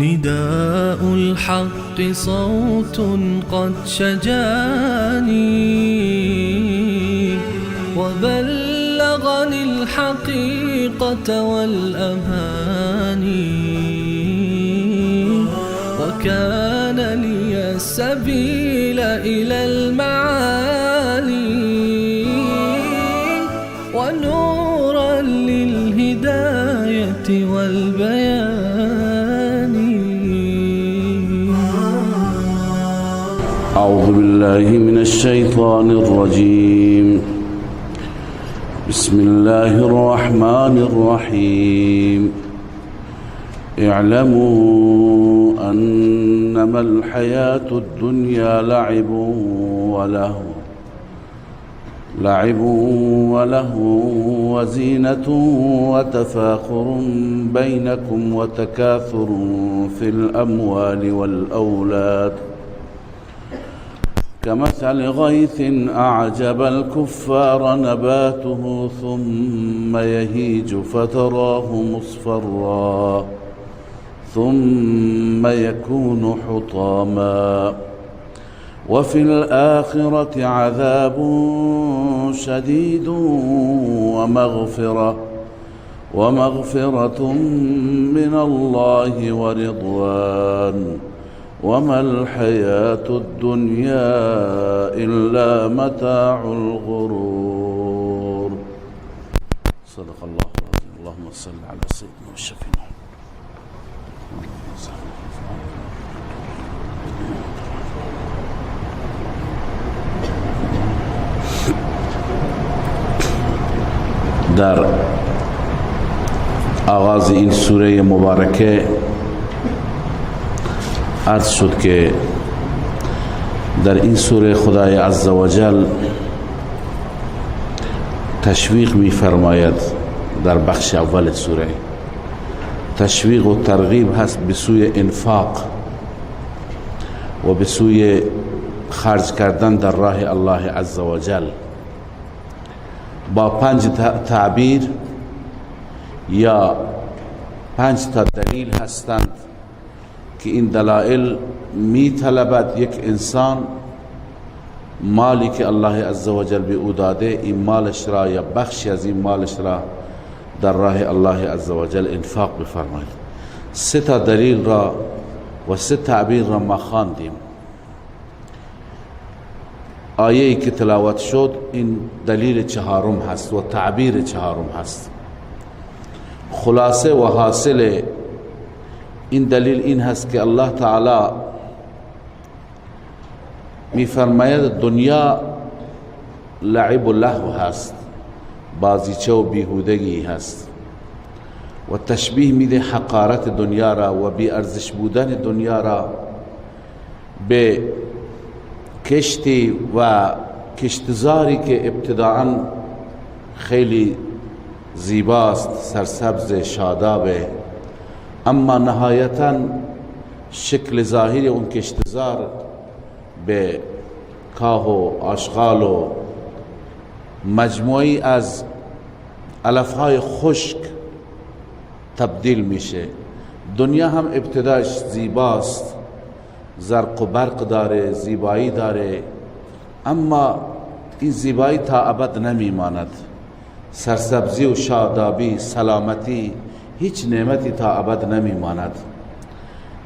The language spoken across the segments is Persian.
نداء الحق صوت قد شجاني وبلغني الحقيقة والأماني وكان لي السبيل إلى المعالي ونورا للهداية والبيان. أعوذ بالله من الشيطان الرجيم. بسم الله الرحمن الرحيم. اعلموا أنما الحياة الدنيا لعب ولهو وزينة وتفاخر بينكم وتكاثر في الأموال والأولاد كمثل غيث أعجب الكفار نباته ثم يهيج فتراه مصفرا ثم يكون حطاما وفي الآخرة عذاب شديد ومغفرة من الله ورضوان وما الحياة الدنيا إلا متاع الغرور. صدق الله العظيم. اللهم صل على سيدنا والشفيع. در آغاز این سوره مبارکه عرض شد که در این سوره خدای عزوجل تشویق می فرماید. در بخش اول سوره تشویق و ترغیب هست به سوی انفاق و به سوی خرج کردن در راه الله عزوجل با 5 تعبیر یا 5 تا دلیل هستند که این دلائل می طلبد یک انسان مالی که الله عزوجل به او داده این مالش را یا بخشی از این مالش را در راه الله عزوجل انفاق بفرماید. 3 تا دلیل را و 3 تعبیر را ما خواندیم. آیه‌ای که تلاوت شد این دلیل 4 هست و تعبیر 4 هست. خلاصه و حاصل این دلیل این هست که الله تعالی می فرماید دنیا لعب و لهو هست، بازیچه و بیهودگی هست و تشبیه میده حقارت دنیا را و بی ارزش بودن دنیا را به کشتی و کشتزاری که ابتداعا خیلی زیباست، سرسبز، شادابه، اما نهایتا شکل ظاهری اون کشتزار به کاه و آشغال و مجموعی از علفهای خشک تبدیل میشه. دنیا هم ابتداش زیباست، زرق و برق داره، زیبایی داره، اما این زیبایی تا ابد نمیماند. سرسبزی و شادابی، سلامتی، هیچ نعمتی تا ابد نمیماند.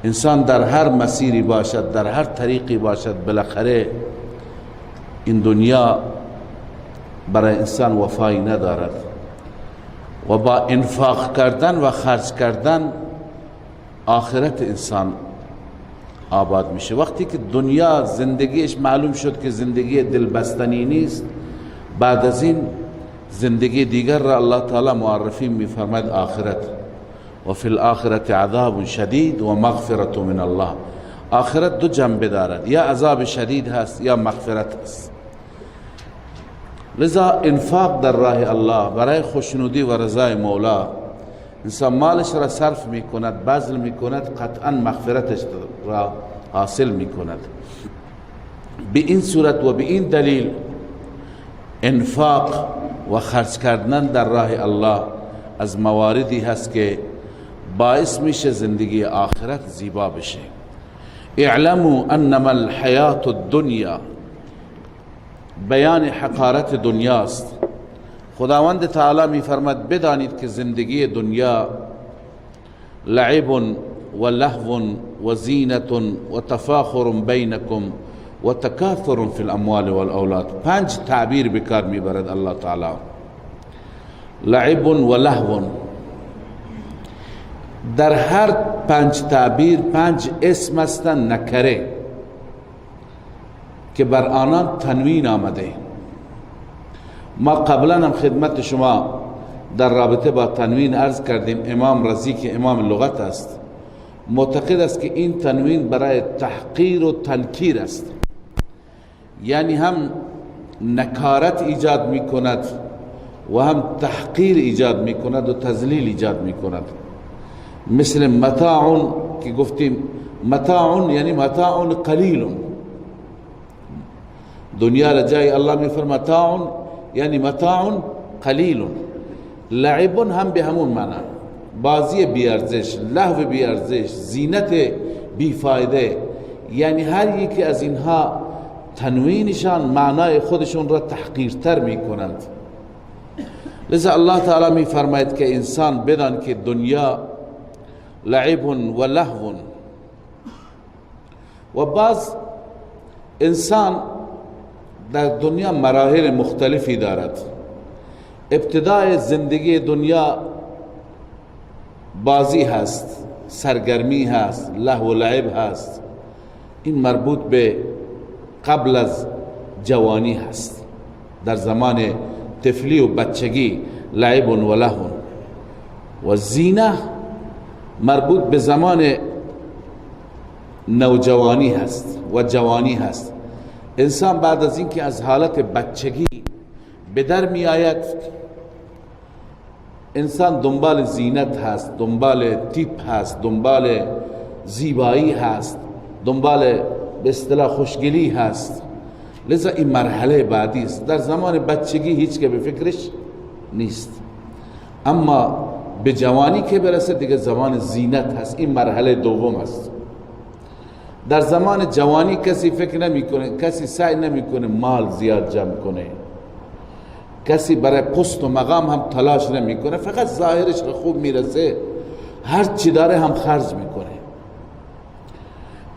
انسان در هر مسیری باشد، در هر طریقی باشد، بالاخره این دنیا برای انسان وفایی ندارد و با انفاق کردن و خرج کردن آخرت انسان آباد میشه. وقتی که دنیا زندگیش معلوم شد که زندگی دلبستنی نیست، بعد از این زندگی دیگر را الله تعالی معرفی میفرماید آخرت. و فی الآخرة عذاب شدید و مغفرت من الله. آخرت دو جنبه دارد، یا عذاب شدید هست یا مغفرت هست. لذا انفاق در راه الله برای خوشنودی و رضای مولا، انسان مالش را صرف می کند، بذل می کند، قطعا مغفرتش را حاصل می کند. به این صورت و به این دلیل انفاق و خرج کردن در راه الله از مواردی هست که باعث میشه زندگی آخرت زیبا بشه. اعلموا انما الحیات الدنیا، بیان حقارت دنیاست. خداوند تعالی می فرماد بدانید که زندگی دنیا لعب و لهو و زینت و تفاخر بینکم و تکاثر فی الاموال والاولاد. 5 تعبیر بکار میبرد الله تعالی. لعب و لهو، در هر 5 تعبیر 5 اسم هستند نکره که بر آنان تنوین آمده. ما قبلا هم خدمت شما در رابطه با تنوین عرض کردیم. امام رازی که امام لغت است معتقد است که این تنوین برای تحقیر و تنکیر است، یعنی هم نکارت ایجاد می کند و هم تحقیر ایجاد می کند و تذلیل ایجاد می کند. مثل متاع که گفتیم، متاع یعنی متاع قلیل. دنیا را جای الله می فرماید متاع یعنی متاع قلیل. لعب هم به همون معنی، بازی بیارزش، لهو بیارزش، زینت بیفایده، یعنی هر یکی از اینها تنوینشان معنای خودشون را تحقیرتر می کنند. لذا الله تعالی می فرماید که انسان بدان که دنیا لعب و لهو، و بعض انسان در دنیا مراحل مختلفی دارد. ابتدای زندگی دنیا بازی هست، سرگرمی هست، لهو و لعب هست. این مربوط به قبل از جوانی هست. در زمان طفلی و بچگی لعب و لهو. و زینه مربوط به زمان نوجوانی هست و جوانی هست. انسان بعد از اینکه از حالت بچگی به در می آید، انسان دنبال زینت هست، دنبال تیپ هست، دنبال زیبایی هست، دنبال به اصطلاح خوشگلی هست. لذا این مرحله بعدی است. در زمان بچگی هیچ که به فکرش نیست، اما به جوانی که برسه دیگه زمان زینت هست. این مرحله دوم است. در زمان جوانی کسی فکر نمی کنه، کسی سعی نمی کنه مال زیاد جمع کنه، کسی برای پست و مقام هم تلاش نمی کنه، فقط ظاهرش خوب میرسه، هر چی داره هم خرج میکنه.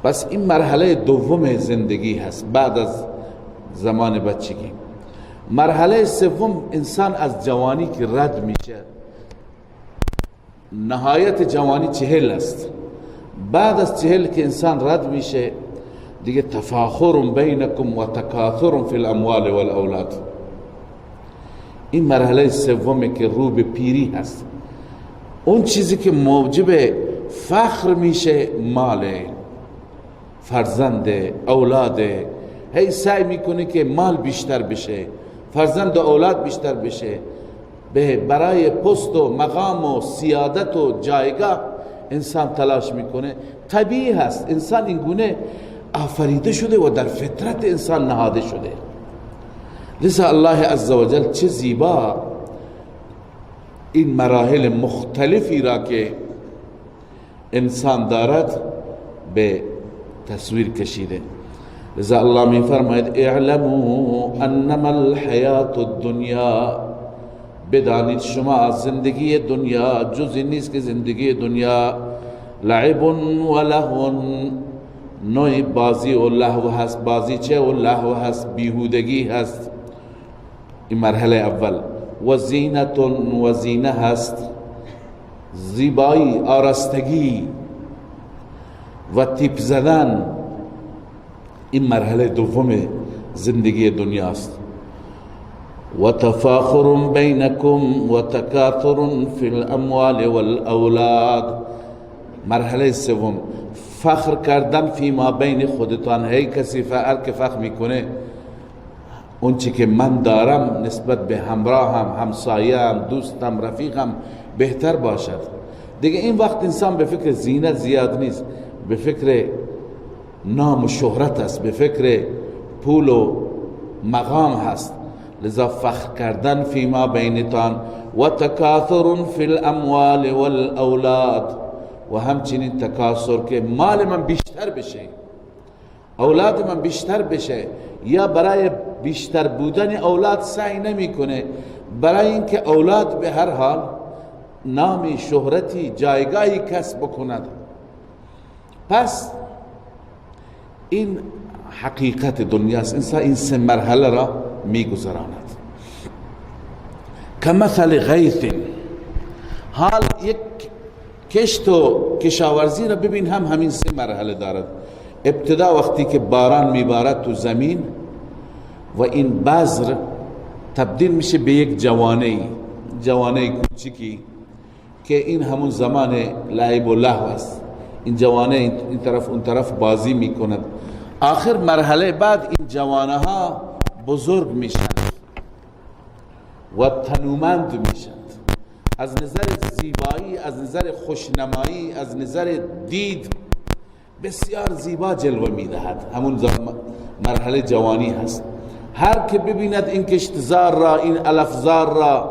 پس این مرحله دوم زندگی هست بعد از زمان بچگی. مرحله سوم انسان از جوانی که رد میشه، نهایت جوانی 40 است. بعد از 40 که انسان رد میشه دیگه تفاخر بینکم و تکاثر فی الاموال والاولاد. این مرحله سومه که رو به پیری هست. اون چیزی که موجب فخر میشه ماله، فرزند، اولاده. هی سعی میکنه که مال بیشتر بشه، فرزند و اولاد بیشتر بشه، برای پست و مقام و سیادت و جایگاه انسان تلاش میکنه. طبیعی هست، انسان این گونه آفریده شده و در فطرت انسان نهاده شده. لذا الله عزوجل چه زیبا این مراحل مختلفی را که انسان دارد به تصویر کشیده. لذا الله می فرماید اعلموا انما الحیات الدنیا، بدانید شما از زندگی دنیا جزی نیست که زندگی دنیا لعب و لهو، نوع بازی و لهو هست. بازی چه و لهو هست؟ بیهودگی هست. این مرحله اول. و زینت و زینه هست، زیبایی، آرستگی و تیپ زدن. این مرحله دوم زندگی دنیاست. و تفاخر بینکم و تکاثر فی الاموال والاولاد. مرحله سوم، فخر کردن فی ما بین خودتان. هی کسی هر که فخر میکنه اون چی که من دارم نسبت به همراهم، همسایم، دوستم، رفیقم بهتر باشد. دیگه این وقت انسان به فکر زینت زیاد نیست، به فکر نام و شهرت است، به فکر پول و مقام هست. لذا فخر کردن فی ما بینتان و تکاثر فی الاموال والاولاد، و همچنین تکاثر که مال من بیشتر بشه، اولاد من بیشتر بشه، یا برای بیشتر بودن اولاد سعی نمیکنه، برای اینکه اولاد به هر حال نامی، شهرتی، جایگاهی کسب کند. پس این حقیقت دنیاست. انسان این سه مرحله را میگذراند. کمثل غیث، حال یک کشت و کشاورزی را ببین، هم همین سه مرحله دارد. ابتدا وقتی که باران میبارد تو زمین و این بذر تبدیل میشه به یک جوانه کوچکی که این همون زمان لعب و لهو است. این جوانه این طرف اون طرف بازی میکند. آخر مرحله بعد این جوانه ها بزرگ میشند و تنومند میشند، از نظر زیبایی، از نظر خوشنمایی، از نظر دید بسیار زیبا جلوه میدهد. همون مرحله جوانی هست. هر که ببیند این کشتزار را، این علفزار را،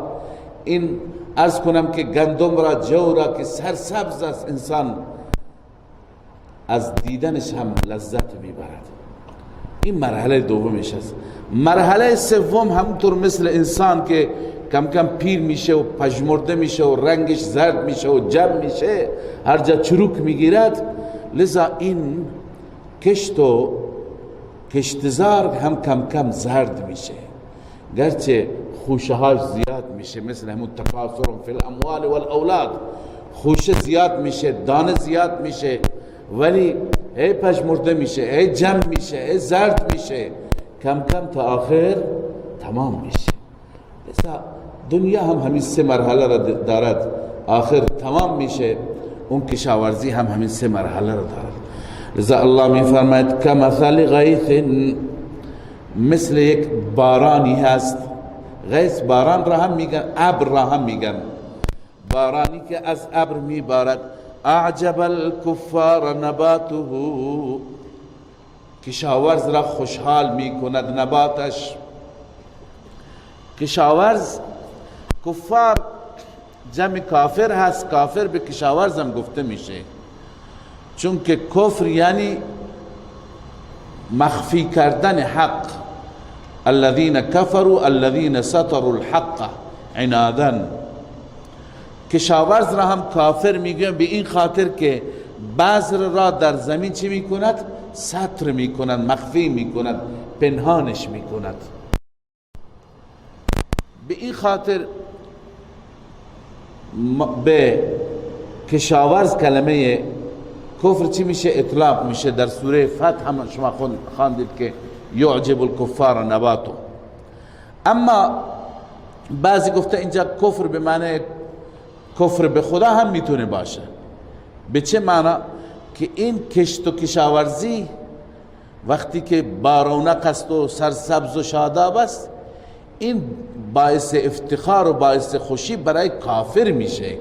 این عرض کنم که گندم را، جو را که سرسبز است، انسان از دیدنش هم لذت میبرد. این مرحله دومش است. مرحله سوم همونطور مثل انسان که کم کم پیر میشه و پژمرده میشه و رنگش زرد میشه و جم میشه، هر جا چروک میگیرد. لذا این کشت و کشتزار هم کم کم زرد میشه، گرچه خوشه هاش زیاد میشه، مثل همون تکاثر فی الاموال والاولاد، خوشه زیاد میشه، دانه زیاد میشه، ولی ای پژمرده میشه، ای جم میشه، ای زرد میشه، کم کم تا آخر تمام میشه. لذا دنیا هم همین سه مرحله را دارد، آخر تمام میشه. اون کشاورزی هم همین سه مرحله را دارد. لذا الله می فرماید کمثل غیث، مثل یک بارانی هست. غیث باران را هم میگن، ابر را هم میگن. بارانی که از ابر میبارد. اعجب الکفار نباته، کشاورز را خوشحال میکند نباتش. کشاورز، کفار جمع کافر هست، کافر به کشاورز هم گفته میشه، چون که کفر یعنی مخفی کردن حق. الذين كفروا الذين ستروا الحق عنادا. کشاورز را هم کافر میگن به این خاطر که بذر را در زمین چی میکند؟ ستر میکند، مخفی میکند، پنهانش میکند. به این خاطر به کشاورز کلمه کفر چی میشه؟ اطلاق میشه. در سوره فتح هم شما خواندید که یعجب الکفار نباتو. اما بعضی گفته اینجا کفر به معنی کفر به خدا هم میتونه باشه. به چه معنی؟ که این کشت و کشاورزی وقتی که بارونق است و سرسبز و شاداب است، این باعث افتخار و باعث خوشی برای کافر میشه.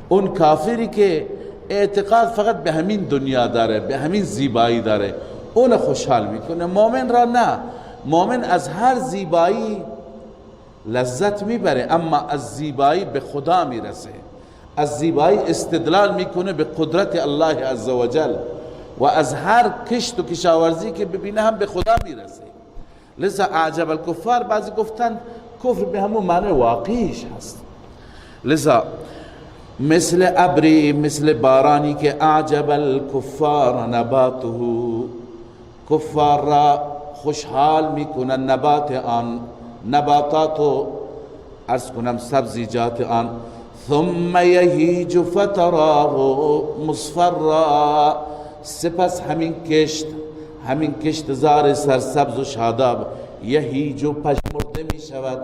اون کافری که اعتقاد فقط به همین دنیا داره، به همین زیبایی داره، اون خوشحال میکنه. مؤمن را نه. مؤمن از هر زیبایی لذت میبره، اما از زیبایی به خدا میرسه. از زیبایی استدلال میکنه به قدرت الله عزوجل، و از هر کشت و کشاورزی که ببینه هم به خدا میرسه. لذا اعجب الکفار، بعضی گفتن کفر به همون معنی واقعیش هست. لذا مثل ابری، مثل بارانی که اعجب الکفار نباته، کفار را خوشحال میکنن نبات آن، نباتات و عرض کنم سبزیجات آن. ثم یهیج فتراه مصفرا، سپس همین کشت زار سرسبز و شاداب، یهیج و پژمرده می شود،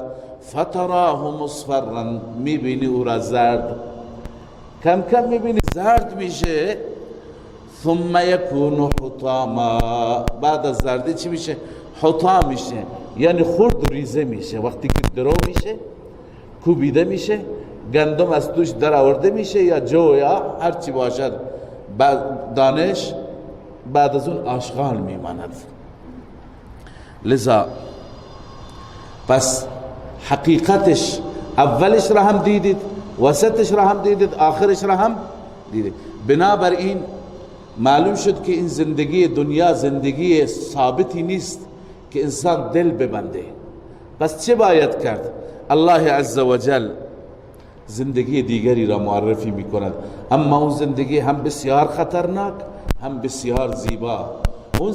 فتراه مصفرا، می بینی او را زرد، کم کم می بینی زرد میشه، ثم یکون حطاما، بعد از زردی چی میشه؟ حطام میشه، یعنی خرد ریزه میشه. وقتی که درو میشه، کوبیده میشه، گندم از توش در آورده میشه یا جو یا هر چی باشد، دانش بعد از اون آشغال میماند. لذا پس حقیقتش اولش را هم دیدید، وسطش را هم دیدید، آخرش را هم دیدید. بنابراین معلوم شد که این زندگی دنیا زندگی ثابتی نیست که انسان دل ببنده. پس چه باید کرد؟ الله عزوجل زندگی دیگری را معرفی می کند، اما اون زندگی هم بسیار خطرناک هم بسیار زیبا. اون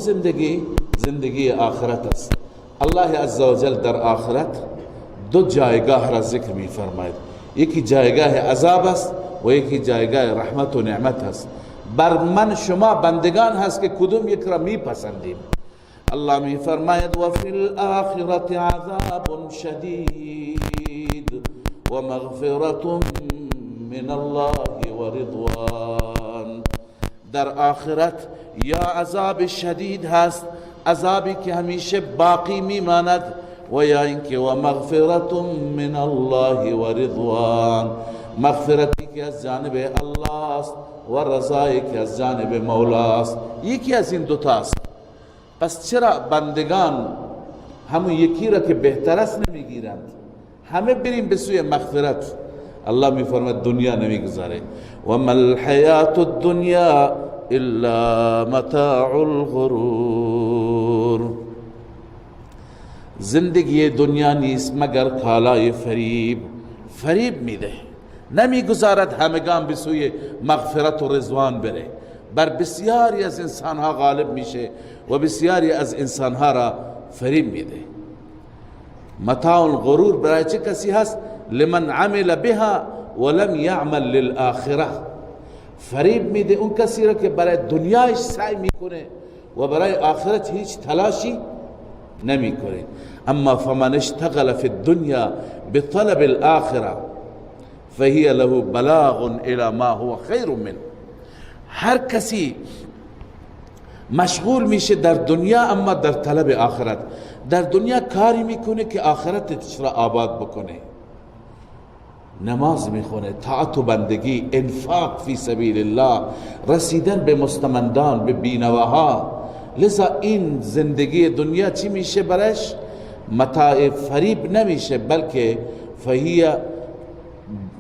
زندگی آخرت است. الله عزوجل در آخرت دو جایگاه را ذکر می فرماید، یکی جایگاه عذاب است و یکی جایگاه رحمت و نعمت است. بر من شما بندگان هست که کدوم یک را می پسندیم. الله می فرماید و فی الاخرت عذاب شدید و مغفرت من الله و رضوان. در آخرت یا عذاب شدید هست، عذابی که همیشه باقی میماند، و یا اینکه و مغفرت من الله و رضوان، مغفرتی که از جانب الله است و رضایی که از جانب مولا است. یکی از این دوتاست. پس چرا بندگان همون یکی را که بهتر است نمیگیرند؟ همه بریم به سوی مغفرت. الله میفرماید دنیا نمیگذاره، و ما الحیات الدنیا الا متاع الغرور. زندگی دنیا نیست مگر کالای فریب میده، نمیگذارد همگان به سوی مغفرت و رضوان بره. بر بسیاری از انسانها غالب میشه و بسیاری از انسانها را فریب میده. متاع الغرور برای چه کسی هست؟ لمن عمل بها ولم یعمل للآخره. فریب میده اون کسی را که برای دنیایش سعی میکنه و برای آخرت هیچ تلاشی نمیکنه. اما فمن اشتغل فی الدنیا بطلب الاخره فهی له بلاغ الى ما هو خیر منه. هر کسی مشغول میشه در دنیا اما در طلب آخرت، در دنیا کاری میکنه که آخرتش را آباد بکنه، نماز میخونه، طاعت و بندگی، انفاق فی سبیل الله، رسیدن به مستمندان، به بینواها. لذا این زندگی دنیا چی میشه برش؟ متاع فریب نمیشه، بلکه فهی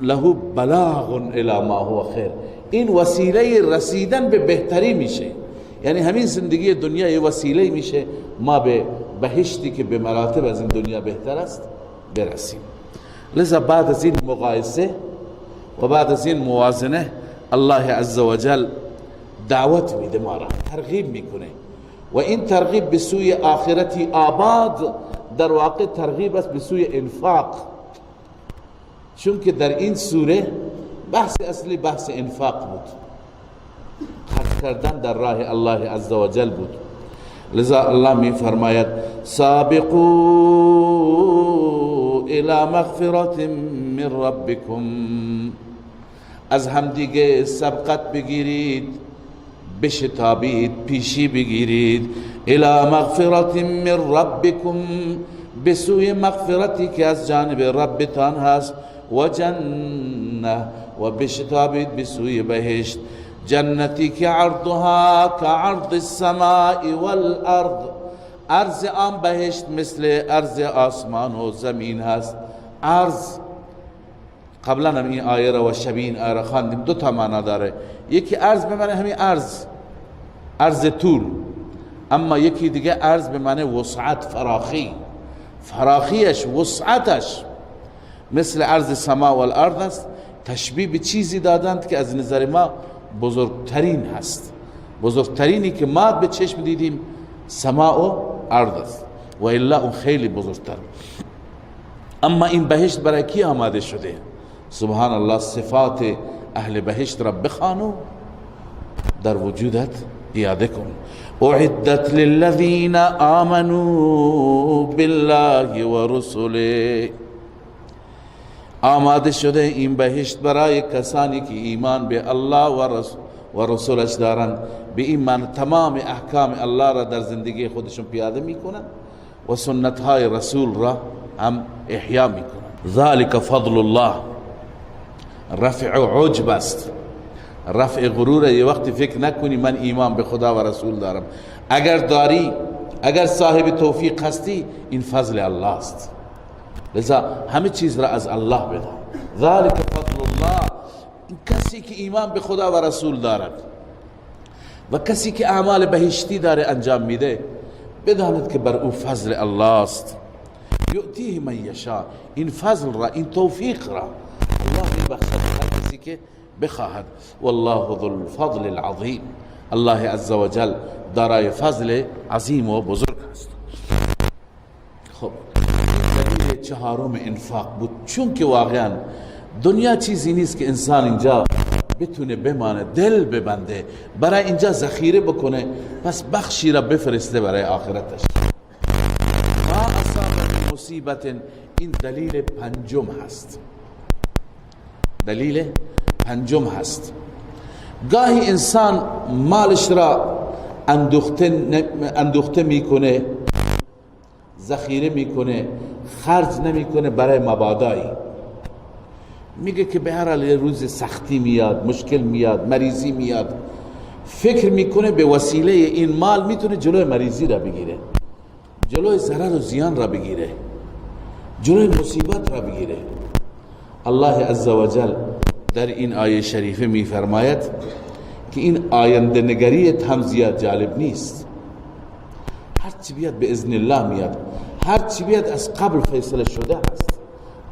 له بلاغ الی ما هو خیر. این وسیله رسیدن به بهتری میشه، یعنی همین زندگی دنیا یه وسیله میشه ما به بهشتی که به مراتب از این دنیا بهتر است برسیم. لذا بعد از این مقایسه و بعد از این موازنه الله عزوجل دعوت میده، ما را ترغیب میکنه، و این ترغیب به سوی آخرتی آباد در واقع ترغیب است به سوی انفاق، چون که در این سوره بحث اصلی بحث انفاق بود، خرج کردن در راه الله عزوجل بود. لذا الله می فرماید سابقوا الى مغفرت من ربکم، از همدیگه سبقت بگیرید، بشتابید، پیشی بگیرید، الى مغفرت من ربکم، بسوی مغفرتی که از جانب ربتان هست، و جنه، و بشتابید بسوی بهشت، جنتی که عرضها كعرض السماء والارض، عرض آن بهشت مثل عرض آسمان و زمین هست. عرض قبلا هم این آیه را و شبیه آیه را خواندیم، دو تا معنا داره. یکی عرض به معنی همین عرض طول، اما یکی دیگه عرض به معنی وسعت، فراخیش، وسعتش مثل عرض سما و الارض است. تشبیه به چیزی دادند که از نظر ما بزرگترین هست، بزرگترینی که ما به چشم دیدیم سما و ارض است، و الا اون خیلی بزرگتر. اما این بهشت برای کی آماده شده؟ سبحان الله، صفات اهل بهشت را بخوانو در وجودت پیاده کن. اعدت للذین آمنوا بالله و رسله، آماده شده این بهشت برای کسانی که ایمان به الله و رسولش دارند، به ایمان تمام احکام الله را در زندگی خودشون پیاده میکنند و سنت های رسول را هم احیا میکنند. ذالک فضل الله، رفع عجب است، رفع غرور. یه وقتی فکر نکنی من ایمان به خدا و رسول دارم، اگر داری، اگر صاحب توفیق هستی، این فضل الله است. لذا همه چیز را از الله بدان. ذالک فضل الله، کسی که ایمان به خدا و رسول دارد و کسی که اعمال بهشتی داره انجام میده، بداند که بر او فضل الله است. یؤتیه من یشاء، این فضل را، این توفیق را الله میبخشد هر کسی که بخواهد. والله ذو الفضل العظیم، الله عز وجل دارای فضل عظیم و بزرگ است. خب دلیل چهارم انفاق بود، چون که واقعا دنیا چیزی نیست که انسان اینجا بتونه بمانه، دل ببنده، برای اینجا ذخیره بکنه، پس بخشی را بفرسته برای آخرتش. ما اصاب مصیبت، این دلیل پنجم هست، دلیل پنجم هست. گاهی انسان مالش را اندوخته میکنه، ذخیره میکنه، خرج نمیکنه برای مبادایی. میگه که به هر حال روز سختی میاد، مشکل میاد، مریضی میاد، فکر میکنه به وسیله این مال میتونه جلوی مریضی را بگیره، جلوی ضرر و زیان را بگیره، جلوی مصیبت را بگیره. الله عزوجل در این آیه شریفه میفرماید که این آینده نگریت هم زیاد جالب نیست. هر چی بیاد به اذن الله میاد، هر چی بیاد از قبل فیصله شده است،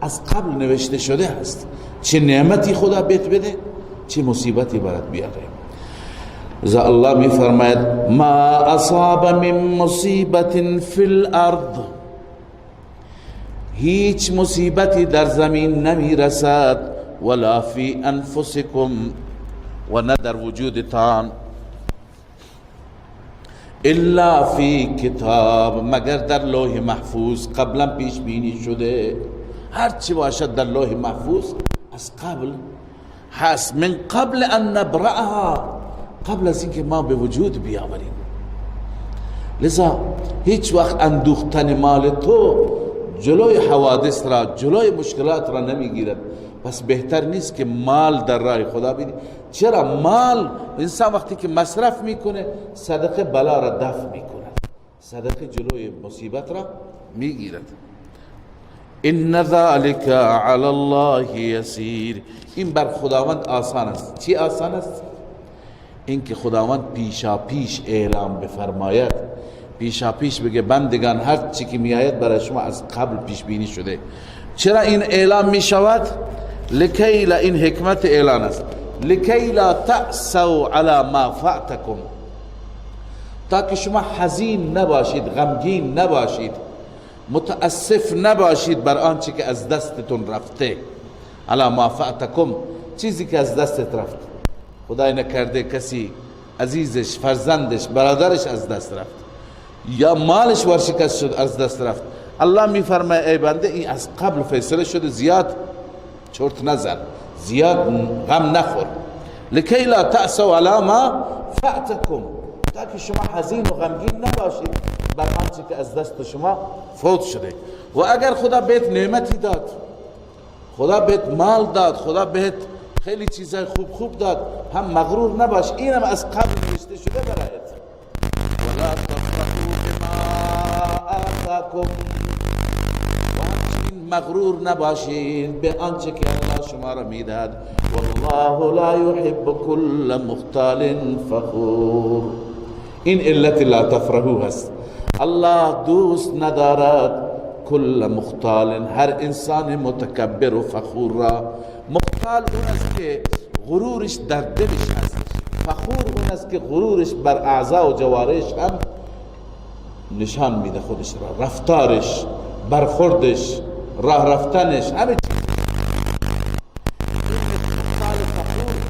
از قبل نوشته شده است. چه نعمتی خدا بهت بده، چه مصیبتی برات بیاره. ذا الله میفرماید ما اصاب من مصیبت فی الارض، هیچ مصیبتی در زمین نمیرسد، ولا فی انفسکم، و نه در وجودتان، الا فی کتاب، مگر در لوح محفوظ قبلا پیش بینی شده. هر چی باشد در لوح محفوظ از قبل هست، من قبل ان نبرأها، قبل از اینکه ما به وجود بیاوریم. لذا هیچ وقت اندوختن مال تو جلوی حوادث را، جلوی مشکلات را نمیگیرد. پس بهتر نیست که مال در راه خدا بدی. چرا؟ مال انسان وقتی که مصرف میکنه، صدقه بلا را دفع میکند، صدقه جلوی مصیبت را میگیرد. ان ذلك علی الله یسیر، این بر خداوند آسان است. چی آسان است؟ این که خداوند پیشا پیش اعلام بفرماید، پیشا پیش بگه بندگان هر چی که میآید برای شما از قبل پیش بینی شده. چرا این اعلام می شود؟ لکی لا، این حکمت اعلان است، لکی لا تأسوا علی ما فاتکم، تاکه شما حزین نباشید، غمگین نباشید، متاسف نباشید بر آنچه که از دستتون رفته. علی ما فاتکم، چیزی که از دستت رفت. خدای نکرده کسی عزیزش، فرزندش، برادرش از دست رفت، یا مالش ورشکست شد، از دست رفت. الله میفرماید ای بنده این از قبل فیصله شده، زیاد چرت نزن، زیاد غم نخور. لکی لا تأسوا علی ما فاتکم، تاکه شما حزین و غمگین نباشید بر آنچه که از دست شما فوت شده. و اگر خدا بهت نعمتی داد، خدا بهت مال داد، خدا بهت خیلی چیزای خوب داد، هم مغرور نباش، اینم از قبل نوشته شده برایت. ولا تفرحوا بما آتاکم، مغرور نباشین به آنچه که الله شما را میداد. والله لا يحب كل مختال فخور، این علت لا تفرحوا هست. الله دوست ندارد کل مختال، هر انسان متکبر و فخور را. مختال اون است که غرورش در دلش هست، فخور اون است که غرورش بر اعضا و جوارش هم نشان میده خودش را، رفتارش، برخوردش، راه رفتنش، همه چیز.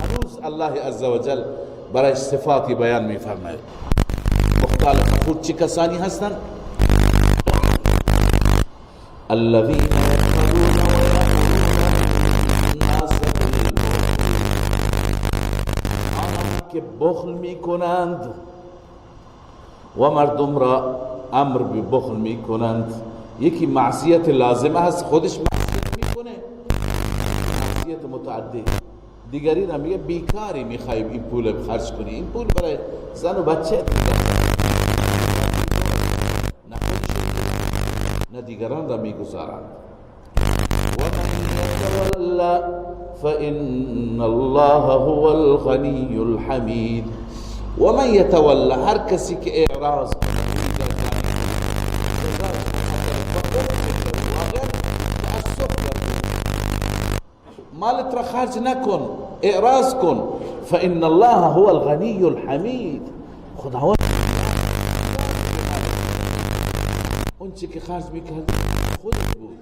هنوز الله عزوجل برای صفاتی بیان میفرماید. مختال فخور چه کسانی هستند؟ الذين يبخلون الناس بالبخل، آنان که بخل میکنند و مردم را امر به بخل میکنند. یکی معصیت لازمه هست، خودش معصیت میکنه، معصیت متعدی. دیگری را میگه بیکاری میخوای این پول خرج کنی، این پول برای زن و بچه نه خودش نه دیگران را میگذارند. و من یتولا فإن الله هو الغنی الحمید. و من یتولا، هر کسی که اعراض مالت را خرج نکن، اعراض کن. فإن الله هو الغنی الحمید، خداوند اون چی که خرج میکرد خودت بود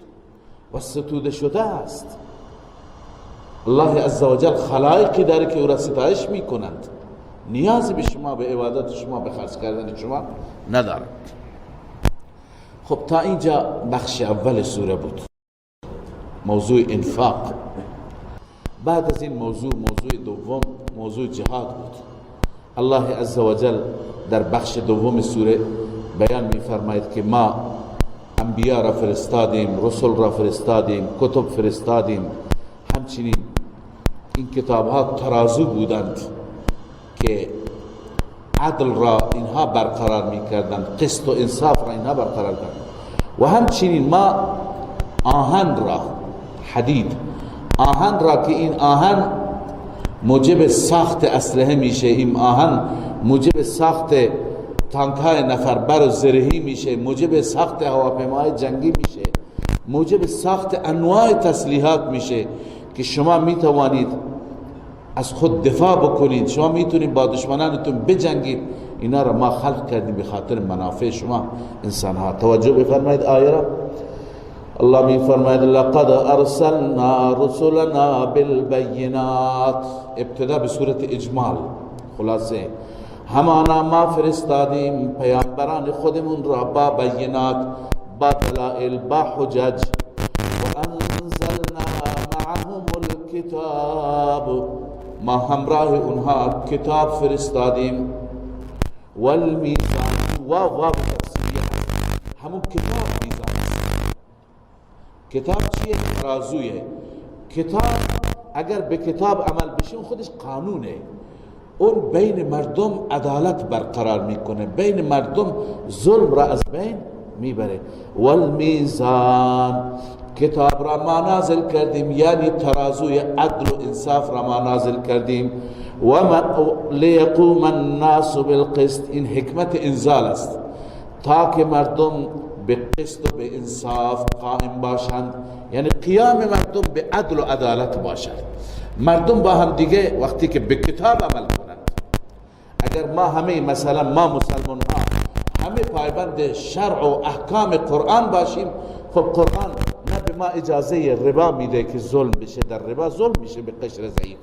و ستوده شده است. الله عزوجل خلایقی داره که او را ستایش میکنند، نیازی به شما، به عبادت شما، به خرج کردن شما ندارند. خب تا اینجا بخش اول سوره بود، موضوع انفاق. بعد از این موضوع دوم موضوع جهاد بود. الله عزوجل در بخش دوم سوره بیان می فرماید که ما انبیا را فرستادیم، رسول را فرستادیم، کتب فرستادیم. همچنین این کتاب ها ترازو بودند که عدل را اینها برقرار می کردند، قسط و انصاف را اینها برقرار کردند. و همچنین ما آهن را، حدید، آهن را که این آهن موجب ساخت اسلحه میشه، این آهن موجب ساخت تانک‌های نفربر و زرهی میشه، موجب ساخت هواپیماهای جنگی میشه، موجب ساخت انواع تسلیحات میشه که شما میتوانید از خود دفاع بکنید، شما میتونید با دشمنانتون بجنگید. اینا را ما خلق کردیم به خاطر منافع شما انسان ها. توجه بفرمایید آیه را. الله می فرماید لقد ارسلنا رسلنا بالبینات، ابتدا به صورت اجمال، خلاصه همانا ما فرستادیم پیامبران خودمون را با بینات، با دلائل، با حجج. و انزلنا معهم الكتاب، ما همراه اونها کتاب فرستادیم. والمیزان، واو تفسیریه، همون کتاب میزان. کتاب چیه؟ ترازویه. کتاب اگر به کتاب عمل بشه اون خودش قانونه، اون بین مردم عدالت برقرار میکنه، بین مردم ظلم را از بین میبره. والمیزان، کتاب را ما نازل کردیم، یعنی ترازوی عدل و انصاف را ما نازل کردیم. و لیقوم الناس بالقسط، این حکمت انزال است تا که مردم به قسط و به انصاف قائم باشند، یعنی قیام مردم به عدل و عدالت باشند. مردم با هم دیگه وقتی که به کتاب عمل کنند، اگر ما همه مثلا ما مسلمان ها همه پایبند شرع و احکام قرآن باشیم، خب قرآن نه به ما اجازه ربا میده که ظلم بشه، در ربا ظلم میشه به قشر ضعیف،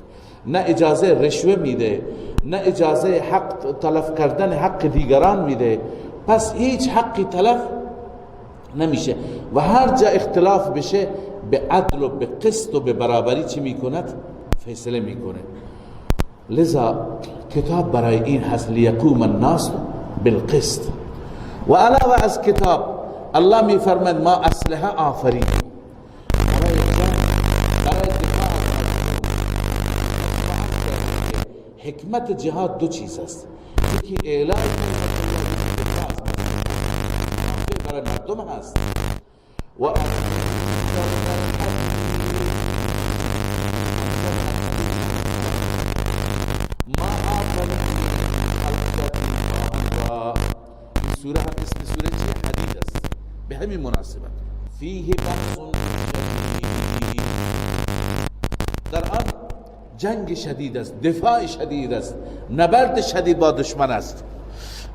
نه اجازه رشوه میده، نه اجازه حق تلف کردن حق دیگران میده. پس هیچ حقی تلف نمیشه و هر جا اختلاف بشه به عدل و به قسط و به برابری چی میکند؟ فیصله میکنه. لذا کتاب برای این هست لیقوم الناس بالقسط. و علاوه از کتاب الله میفرماید ما اسلحه آفریدیم برای دفاع. حکمت جهاد دو چیز است، یکی اعلام برای مردم هست و این سوره هم اسم سوره حدید است به همین مناسبت. فیه بحث شدید، در آن جنگ شدید است، دفاع شدید است، نبرد شدید با دشمن است.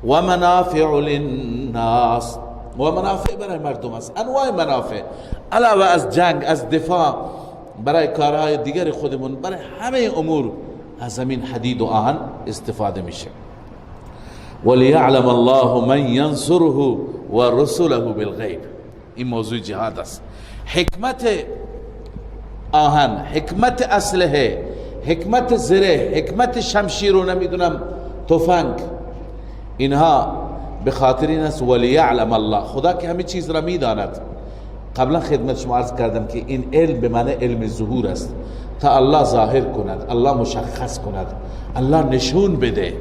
و منافع للناس، و منافع برای مردم است، انواع منافع علاوه از جنگ، از دفاع، برای کارهای دیگر خودمون، برای همه امور از همین حدید و آهن استفاده میشه. ولیعلم الله من ینصره و رسله بالغیب. این موضوع جهاد است. حکمت آهن، حکمت اسلحه، حکمت زره، حکمت شمشیر و نمیدونم تفنگ، اینها به خاطر این است ولیعلم الله، خدا که همه چیز را میداند. قبلا خدمت شما عرض کردم که این علم به معنی علم ظهور است، تا الله ظاهر کند، الله مشخص کند، الله نشون بده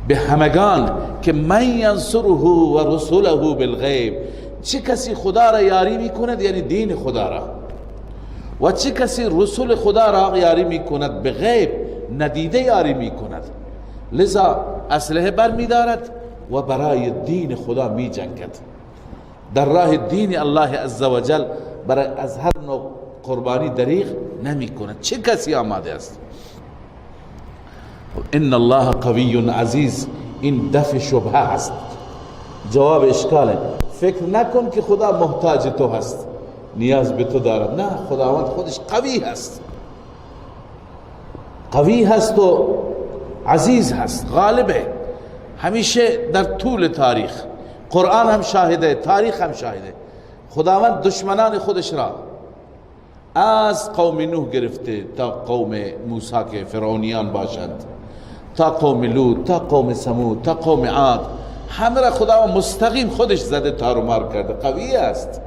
به همگان که من ینصره و رسوله بالغیب، چه کسی خدا را یاری میکند، یعنی دین خدا را، و چه کسی رسول خدا را یاری میکند به غیب، ندیده یاری میکند. لذا اسلحه بر میدارد و برای دین خدا می جنگد، در راه دین الله عزوجل برای از هر نوع قربانی دریغ نمی کند. چه کسی آماده است؟ ان الله قوی عزیز، این دفع شبهه است، جواب اشکاله. فکر نکن که خدا محتاج تو هست، نیاز به تو دارد. نه، خداوند خودش قوی هست، قوی هست و عزیز هست، غالبه. همیشه در طول تاریخ، قرآن هم شاهده، تاریخ هم شاهده، خداوند دشمنان خودش را از قوم نوح گرفته تا قوم موسی که فرعونیان باشند، تا قوم لوط، تا قوم ثمود، تا قوم عاد، همه را خداوند مستقیم خودش زده، تار و مار کرده، قوی است.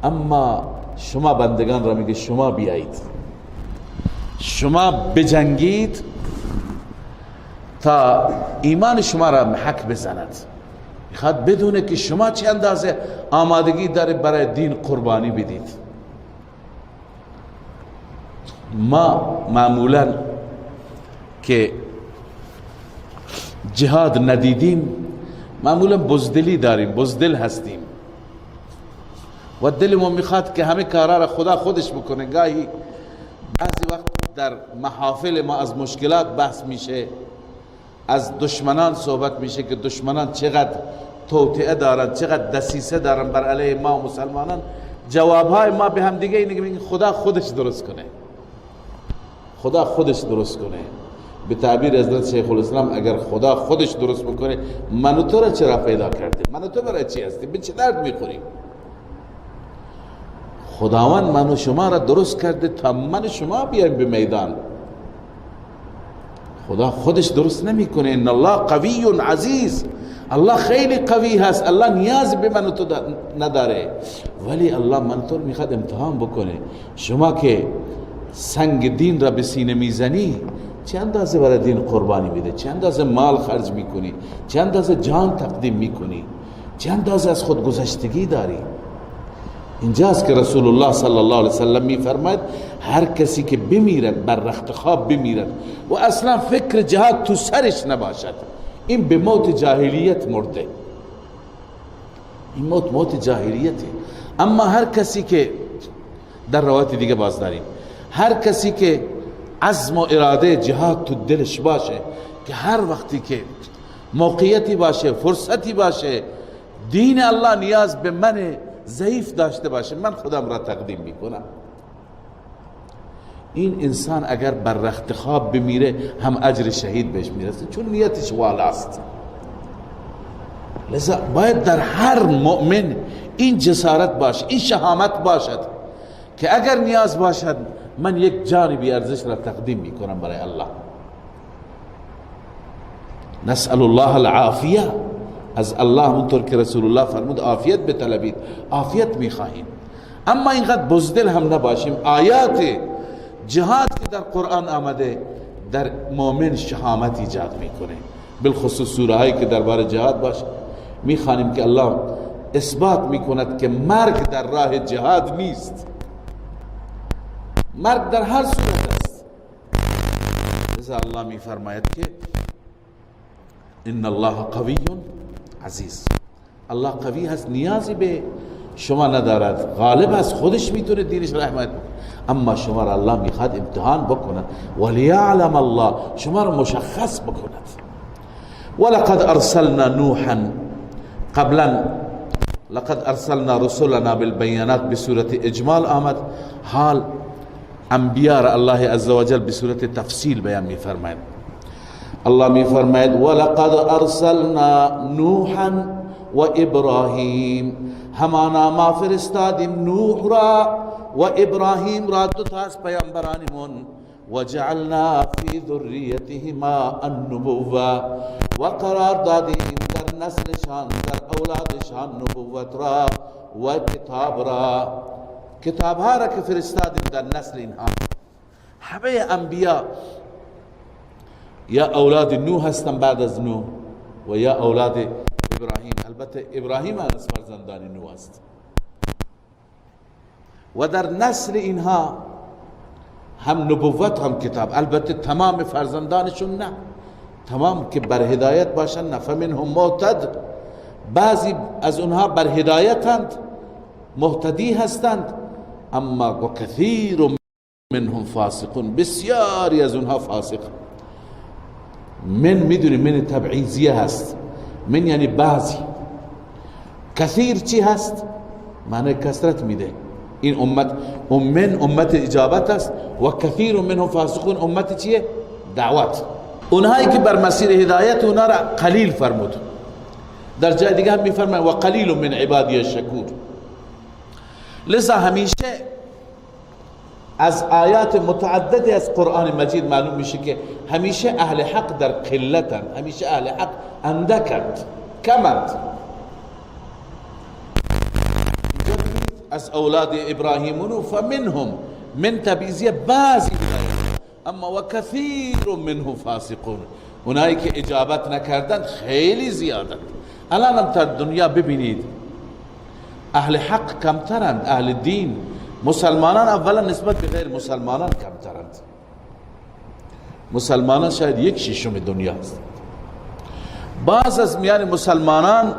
اما شما بندگان را میگه شما بیایید، شما بجنگید تا ایمان شما را محک بزند. میخواد بدونه که شما چه اندازه آمادگی داره برای دین قربانی بدید. ما معمولا که جهاد ندیدیم معمولا بزدلی داریم، بزدل هستیم و دلمون میخواد که همه کارا را خدا خودش بکنه. گاهی بعضی وقت در محافل ما از مشکلات بحث میشه، از دشمنان صحبت میشه که دشمنان چقدر توطئه دارن، چقدر دسیسه دارن بر علیه ما و مسلمانان. جوابهای ما به هم دیگه اینه که خدا خودش درست کنه، خدا خودش درست کنه. به تعبیر حضرت شیخ الاسلام اگر خدا خودش درست بکنه، من و تو را چرا پیدا کرده؟ من و تو برای چی هستیم؟ به چه درد میخوریم؟ خداوند من و شما را درست کرده تا من و شما بیایم به میدان. خدا خودش درست نمیکنه. ان الله قوی عزیز، الله خیلی قوی هست، الله نیاز به من و تو نداره، ولی الله من تو میخواد امتحان بکنه. شما که سنگ دین را به سینه میزنی، چه اندازه برای دین قربانی میده، چه اندازه مال خرج میکنی، چه اندازه جان تقدیم میکنی، چه اندازه از خود گذشتگی داری. اینجاست که رسول الله صلی الله علیه وسلم میفرماید هر کسی که بمیرد، بر رخت خواب بمیرد و اصلا فکر جهاد تو سرش نباشد، این به موت جاهلیت مرده، این موت جاهلیته. اما هر کسی که در روایت دیگه باز داریم، هر کسی که عزم و اراده جهاد تو دلش باشه که هر وقتی که موقعیتی باشه، فرصتی باشه، دین الله نیاز به من ضعیف داشته باشه، من خودم را تقدیم میکنم. این انسان اگر بر رخت خواب بمیره هم اجر شهید بهش میرسه، چون نیتش والاست. لذا باید در هر مؤمن این جسارت باشه، این شهامت باشد که اگر نیاز باشد من یک جان بی ارزش را تقدیم میکنم برای الله. نسأل الله العافیه، از الله اونطور که رسول الله فرمود عافیت بطلبید، عافیت میخواهیم. اما اینقدر بزدل هم نباشیم. آیات جهاد که در قرآن آمده در مؤمن شهامت ایجاد میکنه، بالخصوص سوره هایی که درباره جهاد باشه میخوانیم که الله اثبات میکند که مرگ در راه جهاد نیست، مرگ در هر صورت است. لذا الله میفرماید که ان الله قوی عزیز، الله قوی هست، نیازی به شما ندارد، غالب است، خودش میتونه دینش را حمایت بکنه. اما شما را الله میخواد امتحان بکند، ولیعلم الله، شما را مشخص بکند. ولقد ارسلنا نوحا، قبلا لقد ارسلنا رسلنا بالبينات به صورت اجمال آمد، حال انبیاء را الله عزوجل به صورت تفصیل بیان می‌فرماید. الله می‌فرماید ولقد ارسلنا نوحا و ابراهیم، همانا ما فرستادیم نوح را و ابراهیم را، دو تا از پیامبرانمون، و جعلنا فی ذریتهما النبوة، و قرار دادیم در نسلشان، در اولادشان نبوت را و کتاب را، کتابها را که فرستادیم در نسل اینها. همه انبیاء یا اولاد نوح هستن بعد از نوح و یا اولاد ابراهیم. البته ابراهیم از فرزندان نوح است و در نسل اینها هم نبوت هم کتاب. البته تمام فرزندانشون نه، تمام که بر هدایت باشن نه. فمنهم معتد، بعضی از اونها بر هدایتند، مهتدی هستند، اما و کثیر منهم فاسقون، بسیاری از اونها فاسق. من میدونی من تبعیضیه هست، من یعنی بعضی، کثیر چی هست؟ معنی کثرت میده. این امت امت اجابت است و کثیر منهم فاسقون امت چیه؟ دعوت. اونهایی که بر مسیر هدایت اونا را قلیل فرمود. در جای دیگه هم میفرماید و قلیل من عبادی الشکور. لذا همیشه از آیات متعددی از قرآن مجید معلوم میشه که همیشه اهل حق در قلتن، همیشه اهل حق اندکند، کمند. از اولاد ابراهیم فمنهم، من تبعیضیه بعضی، اما و کثیر منهم فاسقون، اونایی که اجابت نکردن خیلی زیادند. الان هم تا دنیا ببینید اهل حق کمترند، اهل دین، مسلمانان اولا نسبت به غیر مسلمانان کمترند. مسلمانان شاید 1/6 دنیا است. بعض از میان مسلمانان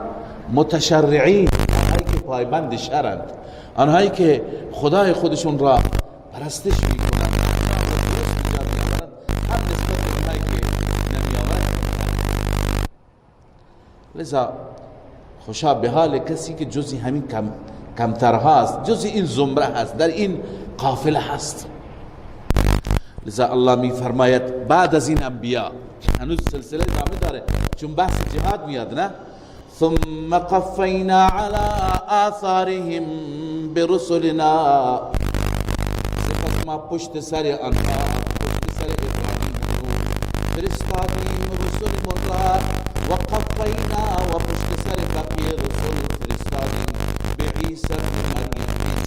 متشرعین، آنهایی که پایبند شرعند، آنهایی که خدای خودشون را پرستش میکنند، هم نسبت به اونهایی که نمیآورند. لذا خوشا به حال کسی که جزی همین کمتر هست، جزی این زمره هست، در این قافله هست. لذا الله می فرماید بعد از این انبیاء، هنوز سلسله ادامه داره چون بحث جهاد میاد، نه؟ ثم قفینا علی آثارهم برسلنا، سپس ما پشت سر آنها، پشت سر ابراهیم فرستادیم رسولمون را، و قفینا و پشت سر بقیه رسول فرستادیم به عیسی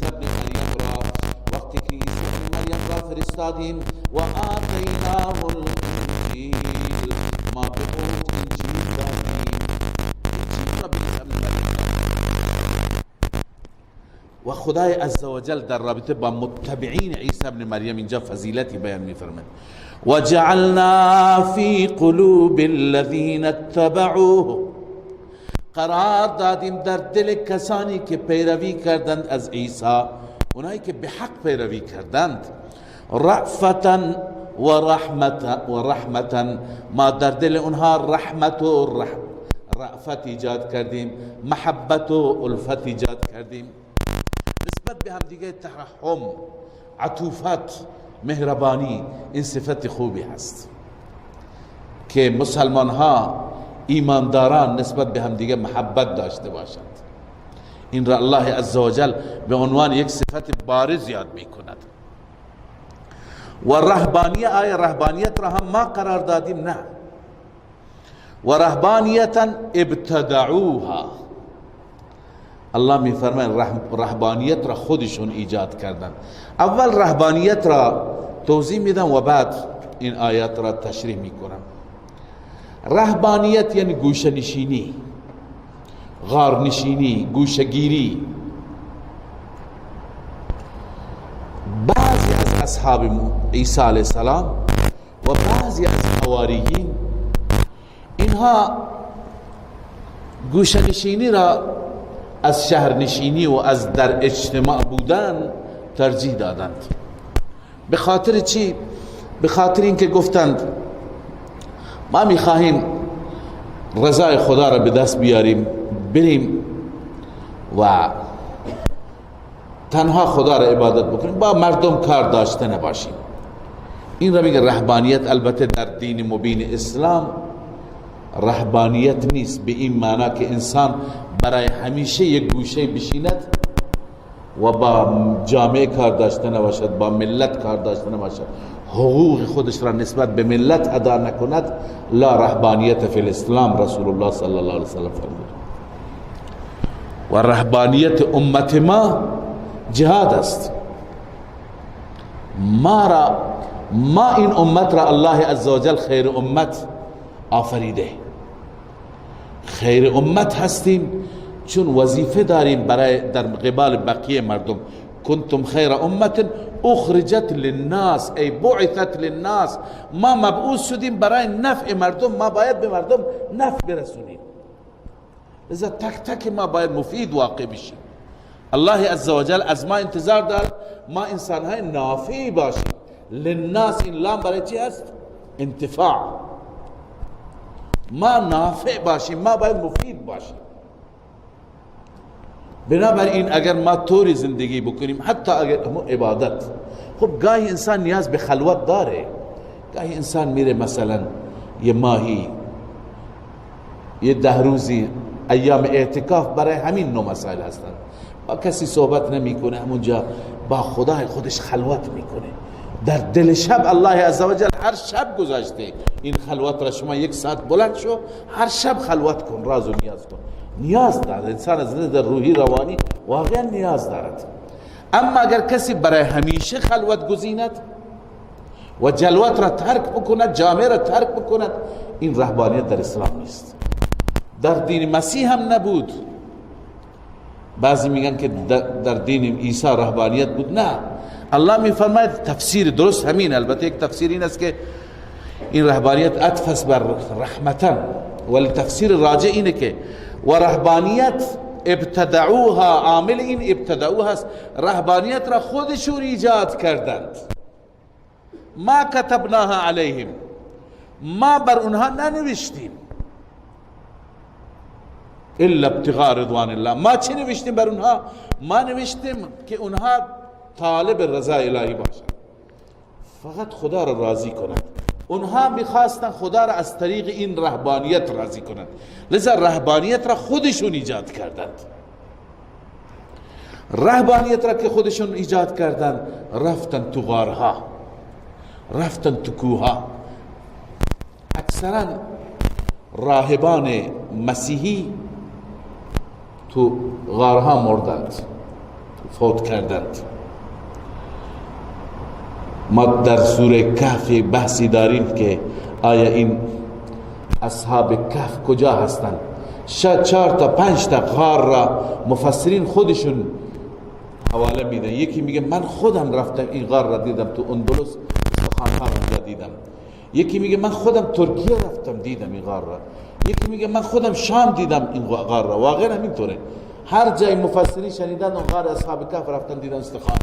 بن مریم را، وقتی که عیسی بن مریم را فرستادیم و آتیناه الانجیل، ما به او انجیل دادیم، انجیل را و خدای عزوجل در رابطه با متبعین عیسی بن مریم اینجا فضیلتی بیان می‌فرماید. وجعلنا في قلوب الذين اتبعوه، قرار دادیم در دل کسانی که پیروی کردند از عیسی، اونایی که به حق پیروی کردند، رأفتا و رحمتا، ما در دل اونها رحمت و رأفت ایجاد کردیم، محبت و الفت ایجاد کردیم. نسبت به هم دیگه ترحم، عطوفت، مهربانی، این صفت خوبی هست که مسلمان ها، ایمانداران نسبت به هم دیگه محبت داشته باشند. این را الله عزوجل به عنوان یک صفت بارز یاد می کند. و رهبانیت، آیا رهبانیت را هم ما قرار دادیم؟ نه. و رهبانیتا ابتدعوها، الله می فرماید رهبانیت را خودشون ایجاد کردن. اول رهبانیت را توضیح میدم و بعد این آیات را تشریح میکنم. رهبانیت یعنی گوشه نشینی، غار نشینی، گوشه گیری. بعضی از اصحاب عیسی علیه السلام و بعضی از حواریین، اینها گوشه نشینی را از شهر نشینی و از در اجتماع بودن ترجیح دادند. به خاطر چی؟ به خاطر اینکه گفتند ما میخواهیم رضای خدا را به دست بیاریم، بریم و تنها خدا را عبادت بکنیم، با مردم کار داشته نباشیم. این را میگه رهبانیت. البته در دین مبین اسلام رهبانیت نیست به این معنا که انسان برای همیشه یک گوشه بشیند و با جامعه کار داشته نباشد، با ملت کار داشته نباشد، حقوق خودش را نسبت به ملت ادا نکند. لا رهبانیت فی الاسلام، رسول الله صلی الله علیه وسلم فرمود. و رهبانیت امت ما جهاد است. ما این امت را الله عزوجل خیر امت آفریده. خیر امت هستیم چون وظیفه داریم برای در قبال بقیه مردم. کنتم خیر امت اخرجت للناس ای بعثت للناس. ما مبعوث شدیم برای نفع مردم، ما باید به مردم نفع برسونیم. لذا تک تک ما باید مفید واقع بشیم. الله عزوجل از ما انتظار دارد ما انسان های نافعی باشیم. للناس این لام برای چی هست؟ انتفاع. ما نافع باشیم، ما باید مفید باشیم. بنابراین اگر ما طوری زندگی بکنیم، حتی اگر عبادت، خب گاهی انسان نیاز به خلوت داره. گاهی انسان میره مثلا یه ماهی، یه 10 روزی ایام اعتکاف، برای همین نوع مسائل هستن. با کسی صحبت نمیکنه، همونجا با خدای خودش خلوت میکنه. در دل شب الله عزوجل هر شب گذاشته این خلوت را. شما 1 ساعت بلند شو، هر شب خلوت کن، راز و نیاز کن. نیاز دارد انسان از نظر روحی روانی واقعا نیاز دارد. اما اگر کسی برای همیشه خلوت گزیند و جلوت را ترک بکند، جامعه را ترک بکند، این رهبانیت در اسلام نیست. در دین مسیح هم نبود. بعضی میگن که در دین عیسی رهبانیت بود. نه، الله میفرماید تفسیر درست همین. البته یک تفسیر این است که این رهبانیت عطف است بر رحمتن، ولی تفسیر راجع اینه که و رهبانیت ابتدعوها، عامل این ابتدعوها است، رهبانیت را خودشون ایجاد کردند. ما کتبناها علیهم، ما بر اونها ننوشتیم. الا ابتغاء رضوان الله، ما چه نوشتیم بر اونها؟ ما نوشتیم که اونها طالب رضا الهی باشند، فقط خدا را راضی کنند. اونها میخواستن خدا را از طریق این رهبانیت راضی کنند، لذا رهبانیت را خودشون ایجاد کردند. رهبانیت را که خودشون ایجاد کردند، رفتن تو غارها، رفتن تو کوها. اکثرا راهبان مسیحی تو غارها مردند، فوت کردند. ما در سوره کهف بحثی داریم که آیا این اصحاب کهف کجا هستند. 4 تا 5 تا غار را مفسرین خودشون حواله میدن. یکی میگه من خودم رفتم این غار را دیدم، تو اندلس استخوان‌ها را دیدم. یکی میگه من خودم ترکیه رفتم دیدم این غار را. یکی میگه من خودم شام دیدم این غار را. واقعا همینطوره. هر جای مفسرین شنیدن اون غار اصحاب کهف رفتن دیدن استخوان.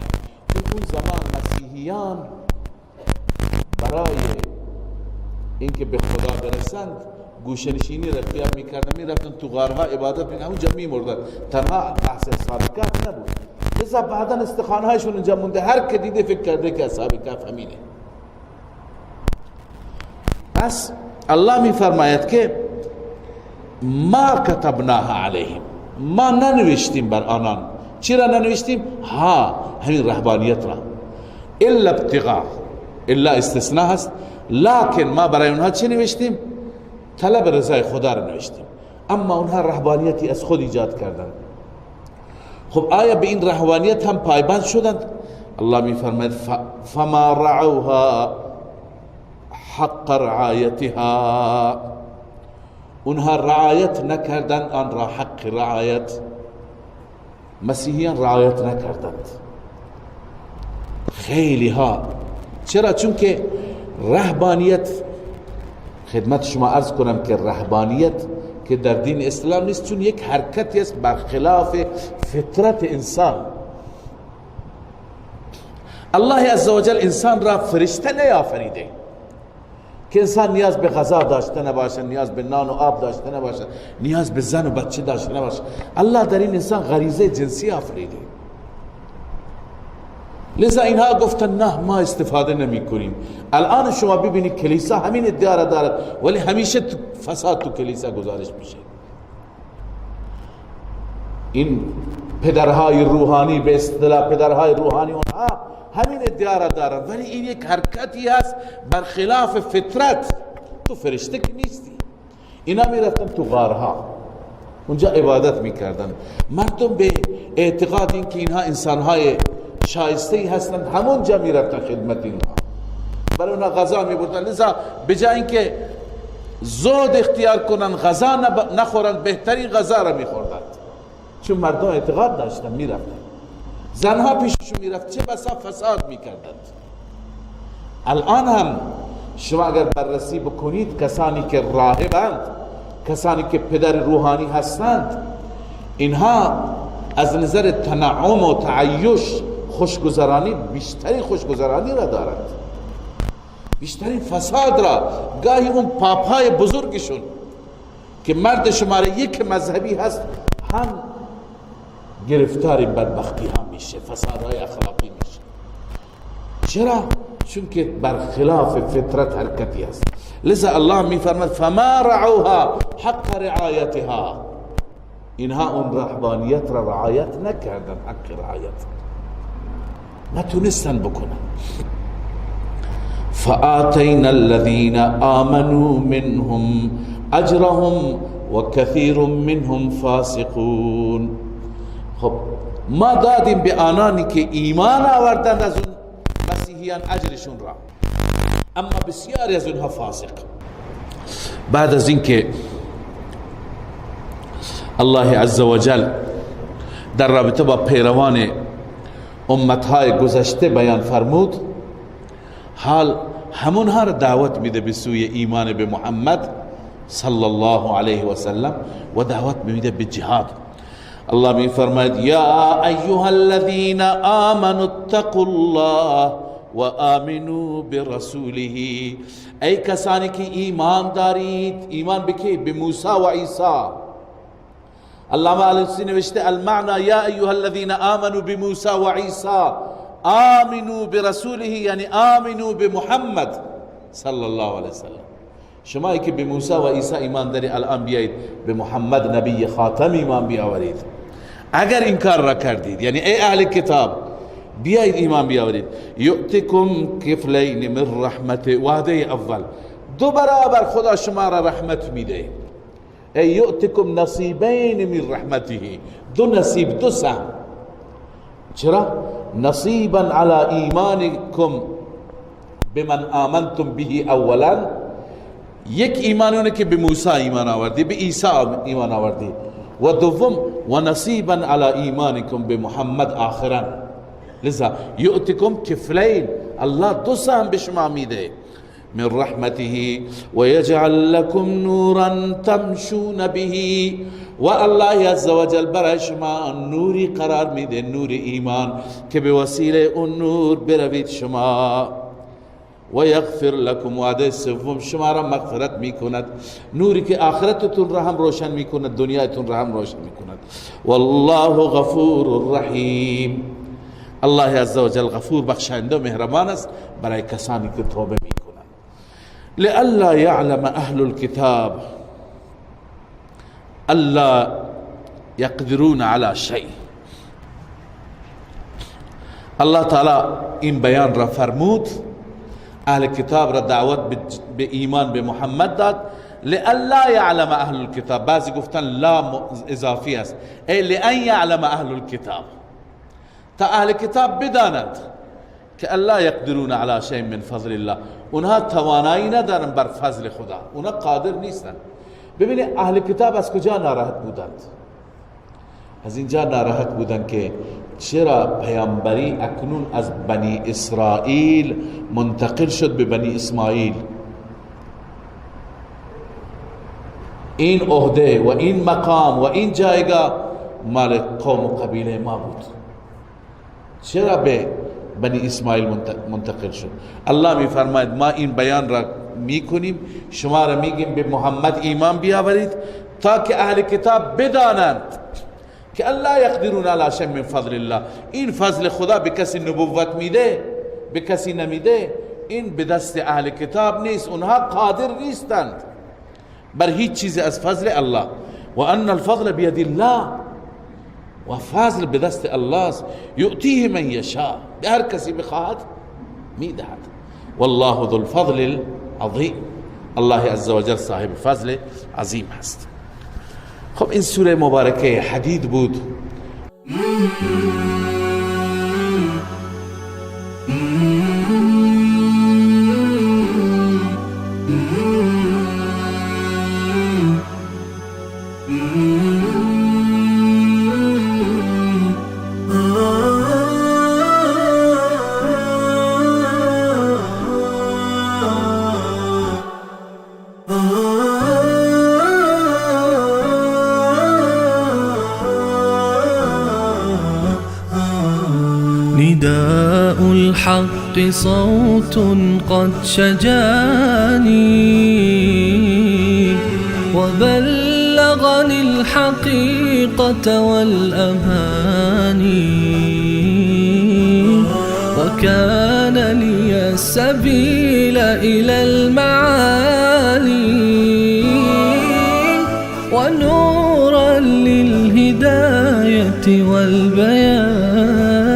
اون زمان مسیحیان برای اینکه به خدا برسند گوشه‌نشینی را اختیار میکردن، میرفتن تو غارها عبادت میکردن، اونجا میمردن. تنها بحث اصحاب کهف نبود، لذا بعدا استخوان‌هایشون اونجا مونده. هر که دیده فکر کرده که اصحاب کهف همینه. پس الله میفرماید که ما کتبناها علیهم، ما ننوشتیم بر آنان. چرا ننوشتیم؟ همین رهبانیت را. الا ابتغاء، الا استثناء هست، لکن ما برای اونها چه نوشتیم؟ طلب رضای خدا را نوشتیم. اما اونها رهبانیتی از خود ایجاد کردند. خب آیا به این رهبانیت هم پایبند شدند؟ الله میفرماید فما رعوها حق رعایتها، اونها رعایت نکردند آن را حق رعایت. مسیحیان رعایت نکردند، خیلی ها. چرا؟ چون که رهبانیت، خدمت شما عرض کنم که رهبانیت که در دین اسلام نیست، چون یک حرکتی است برخلاف فطرت انسان. الله عزوجل انسان را فرشته نیافریده که انسان نیاز به غذا داشته نباشه، نیاز به نان و آب داشته نباشه، نیاز به زن و بچه داشته نباشه. الله در این انسان غریزه جنسی آفریده. لذا اینها گفتن نه ما استفاده نمی کنیم. الان شما ببینید کلیسا همین ادعا را دارد ولی همیشه فساد تو کلیسا گزارش میشه. این پدرهای روحانی، به اصطلاح پدرهای روحانی، اونها همین ادعا را دارند ولی این یک حرکتی هست برخلاف فطرت. تو فرشته که نیستی. اینا میرفتن تو غارها اونجا عبادت میکردن. مردم به اعتقاد این که اینها انسانهای شایسته هستند همونجا میرفتن خدمت اینها، برای اونها غذا میبردن. لذا به جای اینکه زود اختیار کنن غذا نخورن بهترین غذا را میخوردند، چون مردم اعتقاد داشتن میرفتن. زنها پیششون میرفت چه بسا فساد میکردند. الان هم شما اگر بررسی بکنید کسانی که راهبند، کسانی که پدر روحانی هستند، اینها از نظر تنعم و تعیش خوشگذرانی بیشتری خوشگذرانی را دارند، بیشترین فساد را. گاهی اون پاپای بزرگشون که مرد شماره یک مذهبی هست هم گرفتار بدبختی ها میشه، فسادهای اخلاقی میشه. چرا؟ چون که برخلاف فطرت حرکتی است. لذا الله میفرماد فما رعوها حق رعایتها، اینها اون رهبانیت را رعایت نکردن، حق رعایت نتونستن بکنن. فآتینا الذین آمنوا منهم اجرهم وكثير منهم فاسقون. خب ما دادیم به آنانی که ایمان آوردند از اون مسیحیان اجرشون را، اما بسیاری از اونها فاسق. بعد از اینکه الله عزوجل در رابطه با پیروان امتهای گذشته بیان فرمود، حال همونها را دعوت میده به سوی ایمان به محمد صلی الله علیه و سلم و دعوت میده به جهاد. الله می فرماید یا ایها الذین آمنوا اتقوا الله و آمنوا برسوله، ای کسانی که ایمان دارید. ایمان به کی؟ به موسی و عیسی. علامه علوسی نوشته المعنى یا ایها الذین آمنوا بموسی و عیسی آمنوا برسوله، یعنی آمنوا بمحمد صلی الله علیه وسلم. شما که به موسی و عیسی ایمان دارید الان بیایید به محمد نبی خاتم ایمان بیاورید. اگر این کار را کردید، یعنی ای اهل کتاب بیایید ایمان بیاورید. یؤتکم کفلین من رحمت، وعده اول 2 برابر خدا شما را رحمت میده. ای یؤتکم نصیبین من رحمته، 2 نصیب، 2 سهم. چرا؟ نصیبا علی ایمانکم بمن آمنتم به اولا، یک ایمانونه که به موسی ایمان آوردی، به عیسی ایمان آوردی، و دوم و نصیبا علی ایمانکم به محمد آخرا. لذا یؤتکم کفلین، الله 2 سهم به شما میده من رحمته و یجعل لکم نورا تمشون به، و الله عزوجل برای شما نوری قرار میده، نور ایمان، که به وسیله اون نور بروید شما. و یغفر لکم، وعده سوم شما را مغفرت میکند، نوری که آخرتتون را هم روشن میکند، دنیایتون را هم روشن میکند. والله غفور رحیم، الله عزوجل غفور بخشنده و مهربان است برای کسانی که توبه میکنند. لئلا یعلم اهل الكتاب الا یقدرون علی شیء. الله تعالی این بیان را فرمود، اهل کتاب را دعوت به ایمان به محمد داد. لئلا یعلم اهل الكتاب، بعضی گفتن لا اضافی است، ای لئن یعلم اهل الكتاب، تا اهل کتاب بدانند که الله یقدرون علی شیء من فضل الله، اونها توانایی ندارن بر فضل خدا، اونها قادر نیستن. ببینید اهل کتاب از کجا ناراحت بودند؟ از اینجا ناراحت بودند که چرا پیامبری اکنون از بنی اسرائیل منتقل شد به بنی اسماعیل. این عهده و این مقام و این جایگاه مال قوم و قبیله ما بود، چرا به بنی اسماعیل منتقل شد؟ الله می فرماید ما این بیان را میکنیم، شما را میگیم به محمد ایمان بیاورید تا که اهل کتاب بدانند که الله یقدرون علی شیء من فضل الله. این فضل خدا به کسی نبوت میده، به کسی نمیده. این به دست اهل کتاب نیست، اونها قادر نیستند بر هیچ چیز از فضل الله. و ان الفضل بید الله، و فضل به دست الله است. یؤتیه من یشاء، به هر کسی بخواهد میدهد. والله ذو الفضل العظیم، الله عزوجل صاحب فضل عظیم هست. خب این سوره مبارکه حدید بود. نداء الحق صوت قد شجاني وبلغني الحقيقة والأماني، وكان لي السبيل إلى المعالي، ونورا للهداية والبيان.